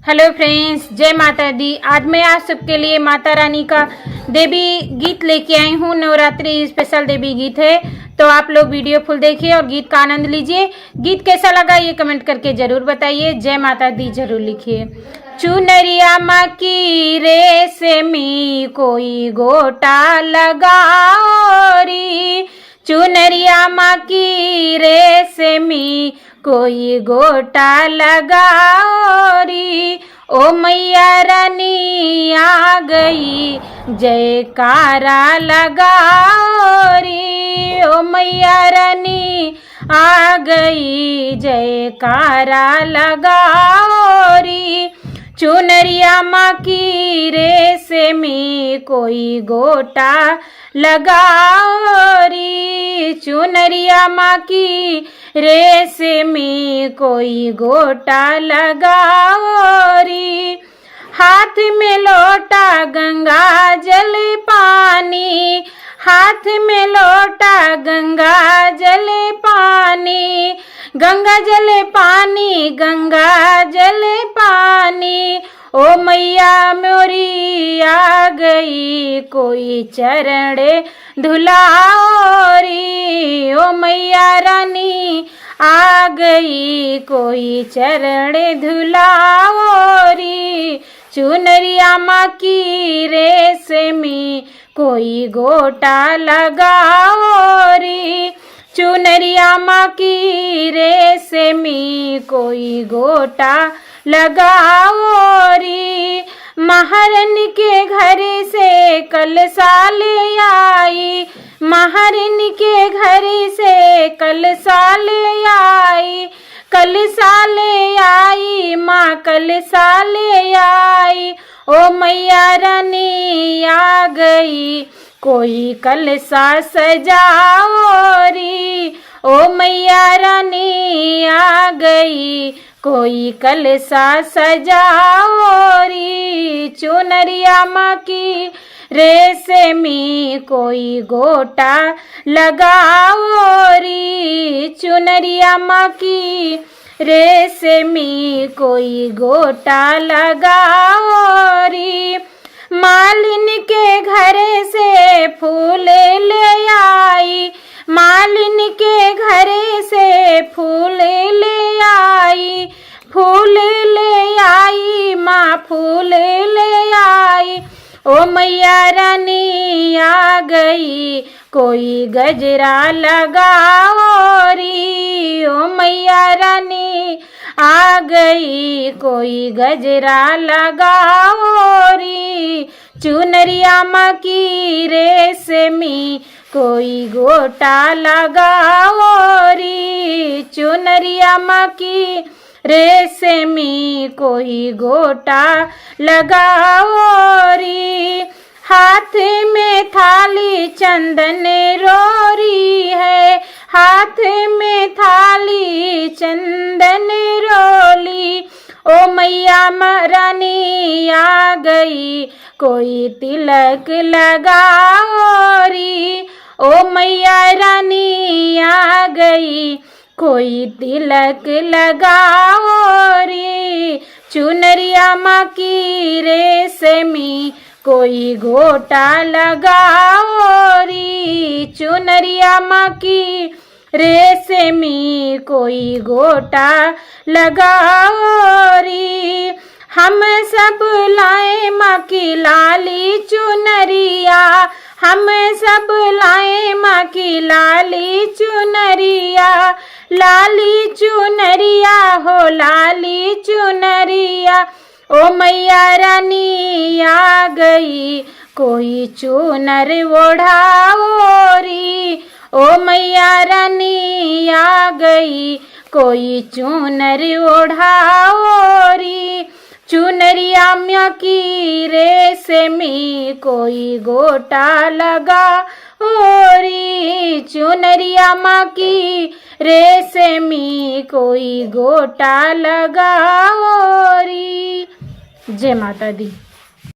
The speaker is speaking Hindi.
हेलो फ्रेंड्स, जय माता दी। आज मैं आप सबके लिए माता रानी का देवी गीत लेके आई हूँ। नवरात्रि स्पेशल देवी गीत है, तो आप लोग वीडियो फुल देखिए और गीत का आनंद लीजिए। गीत कैसा लगा ये कमेंट करके जरूर बताइए। जय माता दी जरूर लिखिए। चुनरिया माँ की रेशमी कोई गोटा लगाओ री, चुनरिया माँ की रेशमी कोई गोटा लगाओ री। ओ मैया रानी आ गई जयकारा लगाओ री। ओ मैया रानी आ गई जयकारा लगाओ री। चुनरिया माँ की रेशमी कोई गोटा लगाओ री, चुनरिया माँ की रेशमी कोई गोटा लगाओ री। हाथ में लोटा गंगा जल पानी, हाथ में लोटा गंगा जल पानी, गंगा जल पानी, गंगा जल पानी। ओ मैया मोरी आ गई कोई चरण धुलाओ री। ओ मैया रानी आ गई कोई चरण धुलाओ री। चुनरिया माँ की रेशमी कोई गोटा लगाओ री, चुनरिया माँ की रेशमी कोई गोटा लगाओ री। महारानी के घर से कलशा ले आई, महारानी के घर से कलशा ले आई, कलशा ले आई माँ कलशा ले आई। ओ मैया रानी आ गई कोई कलशा सजाओ री। ओ मैया रानी आ गई कोई कलशा सजाओ री। चुनरिया माँ की रेशमी कोई गोटा लगाओ री, चुनरिया माँ की रेशमी कोई गोटा लगाओ री। मालिन के घर से फूल ले आई, मालिन के घर से फूल ले आई, फूल ले आई माँ फूल ले आई। ओ मैया रानी आ गई कोई गजरा लगाओ री। ओ मैया रानी आ गई कोई गजरा लगाओ री। चुनरिया माँ की रेशमी कोई गोटा लगाओ री, चुनरिया माँ की रेशमी कोई गोटा लगाओ री। हाथ में थाली चंदन रोरी है, हाथ में थाली चंदन रोली। ओ मैया रानी आ गई कोई तिलक लगाओ री। ओ मैया रानी आ गई कोई तिलक लगाओ री। चुनरिया माँ की रेशमी कोई गोटा लगाओ री, चुनरिया माँ की रेशमी कोई गोटा लगाओ री। हम सब लाए माँ की लाली चुनरिया, हम सब लाए माँ की लाली चुनरिया, लाली चुनरिया हो लाली चुनरिया। ओ मैया रानी आ गई कोई चुनर ओढ़ाओ री। ओ मैया रानी आ गई कोई चुनर ओढ़ाओ री। चुनरिया माँ की रेशमी कोई गोटा लगाओ री, चुनरिया माँ की रेशमी कोई गोटा लगाओ री। जय माता दी।